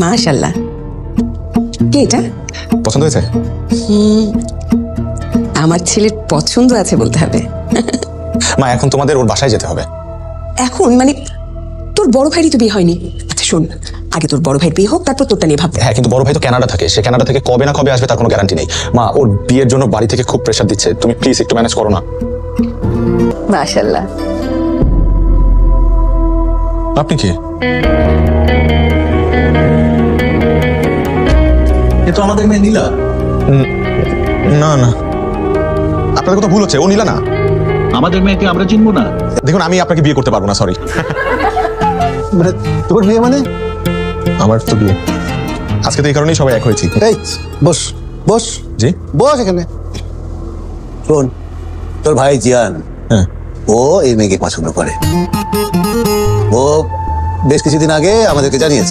মাশাআল্লাহ। কে এটা? পছন্দ হয়েছে? আমার ছেলের পছন্দ আছে বলতে হবে। মা এখন তোমাদের ওর বাসায় যেতে হবে। এখন মানে তোর বড় ভাইরই তো বিয়ে হয়নি। আচ্ছা শোন, আগে তোর বড় ভাইয়ের বিয়ে হোক, তারপর তোরটা নিয়ে ভাববো। হ্যাঁ, কিন্তু বড় ভাই তো কানাডা থাকে, সে কানাডা থেকে কবে না কবে আসবে তার কোনো গ্যারান্টি নেই। মা ওর বিয়ের জন্য বাড়ি থেকে খুব প্রেশার দিচ্ছে, তুমি প্লিজ একটু ম্যানেজ করো না। মাশাআল্লাহ। আপনি কি? এ তো আমাদের মেয়ে নীলা। না না, আপনাদের কথা ভুল হচ্ছে, ও নীলা না। আমাদের মেয়েকে আমরা চিনবো না? দেখুন, আমি আপনাকে বিয়ে করতে পারবো না, সরি। মানে তোর বিয়ে মানে? আমার তো বিয়ে আজকে, তো এই কারণেই সবাই এক হয়েছি। এই বস বস জি বস এখানে। শোন, তোর ভাই জিয়ান, হ্যাঁ, ও এই মেয়েকে পছন্দ করে। ও বেশ কিছুদিন আগে আমাদেরকে জানিয়েছে।